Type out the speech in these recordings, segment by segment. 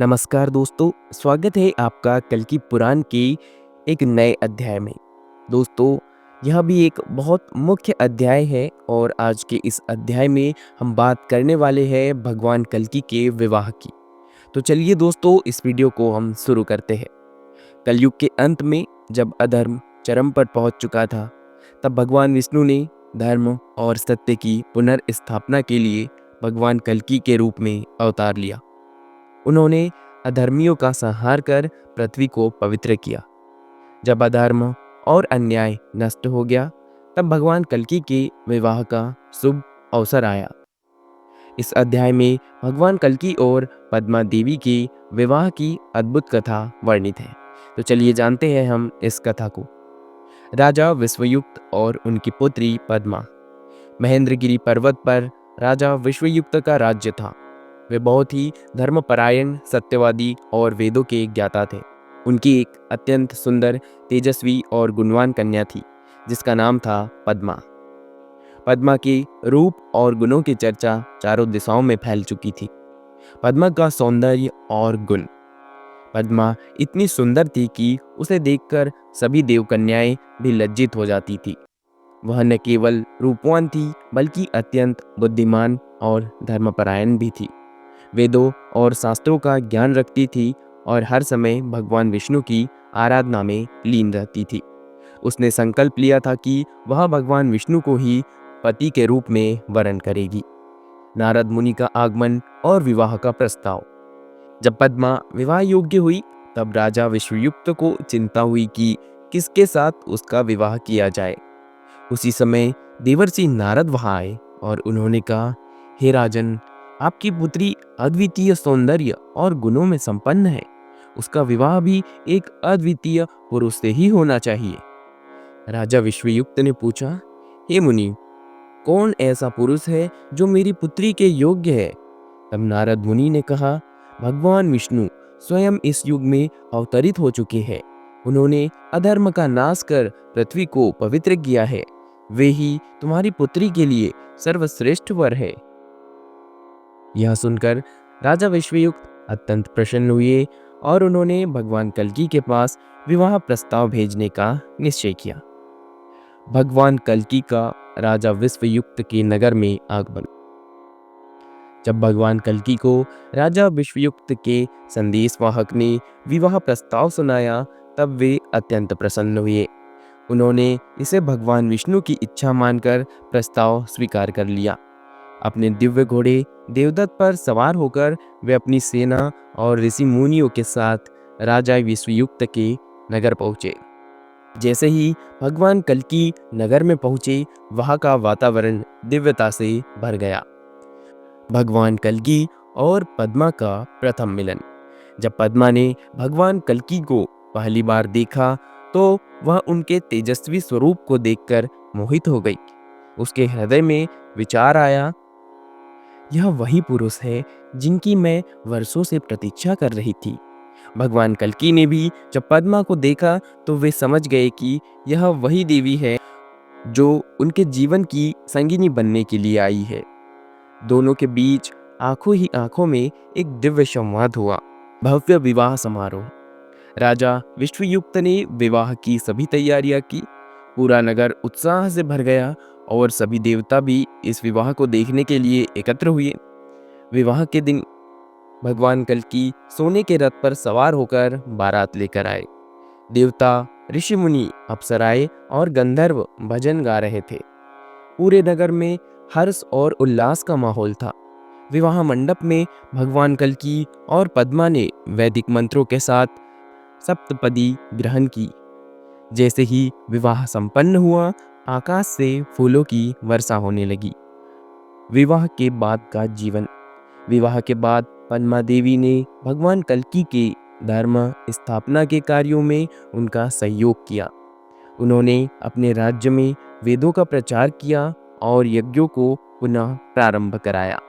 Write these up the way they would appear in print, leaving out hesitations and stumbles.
नमस्कार दोस्तों, स्वागत है आपका कल्कि पुराण के एक नए अध्याय में। दोस्तों, यह भी एक बहुत मुख्य अध्याय है और आज के इस अध्याय में हम बात करने वाले हैं भगवान कल्कि के विवाह की। तो चलिए दोस्तों, इस वीडियो को हम शुरू करते हैं। कलयुग के अंत में जब अधर्म चरम पर पहुंच चुका था, तब भगवान विष्णु ने धर्म और सत्य की पुनर्स्थापना के लिए भगवान कल्कि के रूप में अवतार लिया। उन्होंने अधर्मियों का संहार कर पृथ्वी को पवित्र किया। जब अधर्म और अन्याय नष्ट हो गया, तब भगवान कल्कि के विवाह का शुभ अवसर आया। इस अध्याय में भगवान कल्कि और पद्मा देवी के विवाह की अद्भुत कथा वर्णित है। तो चलिए जानते हैं हम इस कथा को। राजा विश्वयुक्त और उनकी पुत्री पद्मा। महेंद्रगिरी पर्वत पर राजा विश्वयुक्त का राज्य था। वे बहुत ही धर्मपरायण, सत्यवादी और वेदों के ज्ञाता थे। उनकी एक अत्यंत सुंदर, तेजस्वी और गुणवान कन्या थी, जिसका नाम था पद्मा। पद्मा के रूप और गुणों की चर्चा चारों दिशाओं में फैल चुकी थी। पद्मा का सौंदर्य और गुण। पद्मा इतनी सुंदर थी कि उसे देखकर सभी देवकन्याएं भी लज्जित हो जाती थी। वह न केवल रूपवान थी, बल्कि अत्यंत बुद्धिमान और धर्मपरायण भी थी। वेदों और शास्त्रों का ज्ञान रखती थी और हर समय भगवान विष्णु की आराधना में लीन रहती थी। उसने संकल्प लिया था कि वह भगवान विष्णु को ही पति के रूप में वरण करेगी। नारद मुनि का आगमन और विवाह का प्रस्ताव। जब पद्मा विवाह योग्य हुई, तब राजा विश्वयुक्त को चिंता हुई कि किसके साथ उसका विवाह किया जाए। उसी समय देवर्षि नारद वहां आए और उन्होंने कहा, हे राजन, आपकी पुत्री अद्वितीय सौंदर्य और गुणों में संपन्न है। उसका विवाह भी एक अद्वितीय पुरुष से ही होना चाहिए। राजा विश्वयुक्त ने पूछा, हे मुनि, कौन ऐसा पुरुष है जो मेरी पुत्री के योग्य है? तब नारद मुनि ने कहा, भगवान विष्णु स्वयं इस युग में अवतरित हो चुके हैं। उन्होंने अधर्म का नाश कर पृथ्वी को पवित्र किया है। वे ही तुम्हारी पुत्री के लिए सर्वश्रेष्ठ वर है। यह सुनकर राजा विश्वयुक्त अत्यंत प्रसन्न हुए और उन्होंने भगवान कल्कि के पास विवाह प्रस्ताव भेजने का निश्चय किया। भगवान कल्कि का राजा विश्वयुक्त के नगर में आगमन। जब भगवान कल्कि को राजा विश्वयुक्त के संदेशवाहक ने विवाह प्रस्ताव सुनाया, तब वे अत्यंत प्रसन्न हुए। उन्होंने इसे भगवान विष्णु की इच्छा मानकर प्रस्ताव स्वीकार कर लिया। अपने दिव्य घोड़े देवदत्त पर सवार होकर वे अपनी सेना और ऋषि मुनियों के साथ राजा विश्वयुक्त के नगर पहुंचे। जैसे ही भगवान कल्कि नगर में पहुंचे, वहां का वातावरण दिव्यता से भर गया। भगवान कल्कि और पद्मा का प्रथम मिलन। जब पद्मा ने भगवान कल्कि को पहली बार देखा, तो वह उनके तेजस्वी स्वरूप को देखकर मोहित हो गई। उसके हृदय में विचार आया, यह वही पुरुष है जिनकी मैं वर्षों से प्रतीक्षा कर रही थी। भगवान कल्कि ने भी जब पद्मा को देखा, तो वे समझ गए कि यह वही देवी है जो उनके जीवन की संगिनी बनने के लिए आई है। दोनों के बीच आंखों ही आंखों में एक दिव्य संवाद हुआ। भव्य विवाह समारोह। राजा विश्वयुक्त ने विवाह की सभी तैयारियां की। पूरा नगर उत्साह से भर गया और सभी देवता भी इस विवाह को देखने के लिए एकत्र हुए। विवाह के दिन भगवान कल्कि सोने के रथ पर सवार होकर बारात लेकर आए। देवता, ऋषि मुनि, अप्सराएं और गंधर्व भजन गा रहे थे। पूरे नगर में हर्ष और उल्लास का माहौल था। विवाह मंडप में भगवान कल्कि और पद्मा ने वैदिक मंत्रों के साथ सप्तपदी ग्रहण की। जैसे ही विवाह संपन्न हुआ, आकाश से फूलों की वर्षा होने लगी। विवाह के बाद का जीवन। विवाह के बाद पद्मा देवी ने भगवान कल्कि के धर्म स्थापना के कार्यों में उनका सहयोग किया। उन्होंने अपने राज्य में वेदों का प्रचार किया और यज्ञों को पुनः प्रारंभ कराया।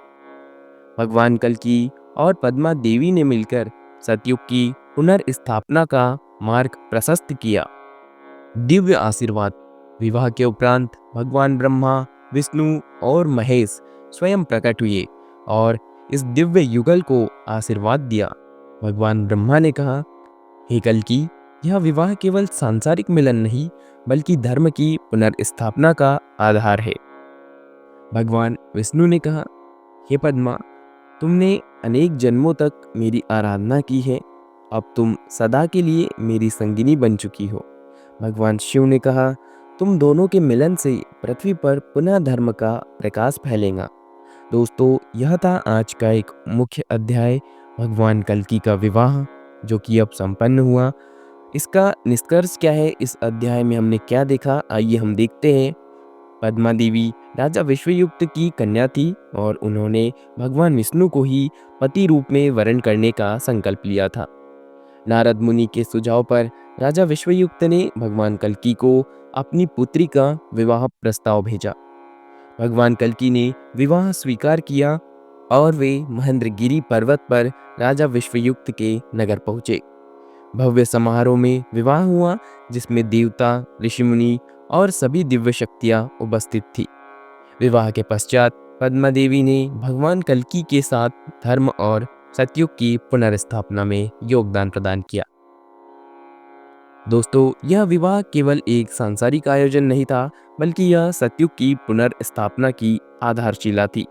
भगवान कल्कि और पद्मा देवी ने मिलकर सतयुग की पुनर्स्थापना का मार्ग प्रशस्त किया। दिव्य आशीर्वाद। विवाह के उपरांत भगवान ब्रह्मा, विष्णु और महेश स्वयं प्रकट हुए और इस दिव्य युगल को आशीर्वाद दिया। भगवान ब्रह्मा ने कहा, हे कल्कि, यह विवाह केवल सांसारिक मिलन नहीं बल्कि धर्म की पुनर्स्थापना का आधार है। भगवान विष्णु ने कहा, हे पद्मा, तुमने अनेक जन्मों तक मेरी आराधना की है, अब तुम सदा के लिए मेरी संगिनी बन चुकी हो। भगवान शिव ने कहा, तुम दोनों के मिलन से पृथ्वी पर पुनः धर्म का प्रकाश फैलेगा। दोस्तों, यह था आज का एक मुख्य अध्याय, भगवान कल्कि का विवाह, जो कि अब संपन्न हुआ। इसका निष्कर्ष क्या है, इस अध्याय में हमने क्या देखा, आइए हम देखते हैं। पद्मा देवी राजा विश्वयुक्त की कन्या थी और उन्होंने भगवान विष्णु को ही पति रूप में वरण करने का संकल्प लिया था। नारद मुनि के सुझाव पर राजा विश्वयुक्त ने भगवान कल्कि को अपनी पुत्री का विवाह प्रस्ताव भेजा। भगवान कल्कि ने विवाह स्वीकार किया और वे महेंद्रगिरी पर्वत पर राजा विश्वयुक्त के नगर पहुंचे। भव्य समारोह में विवाह हुआ, जिसमें देवता, ऋषिमुनि और सभी दिव्य शक्तियां उपस्थित थी। विवाह के पश्चात पद्मा देवी ने भगवान कल्कि के साथ धर्म और सतयुग की पुनर्स्थापना में योगदान प्रदान किया। दोस्तों, यह विवाह केवल एक सांसारिक आयोजन नहीं था, बल्कि यह सतयुग की पुनर्स्थापना की आधारशिला थी।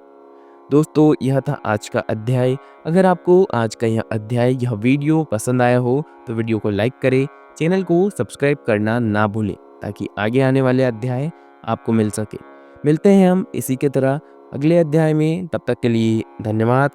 दोस्तों, यह था आज का अध्याय। अगर आपको आज का यह अध्याय, यह वीडियो पसंद आया हो तो वीडियो को लाइक करें, चैनल को सब्सक्राइब करना ना भूलें, ताकि आगे आने वाले अध्याय आपको मिल सके। मिलते हैं हम इसी के तरह अगले अध्याय में, तब तक के लिए धन्यवाद।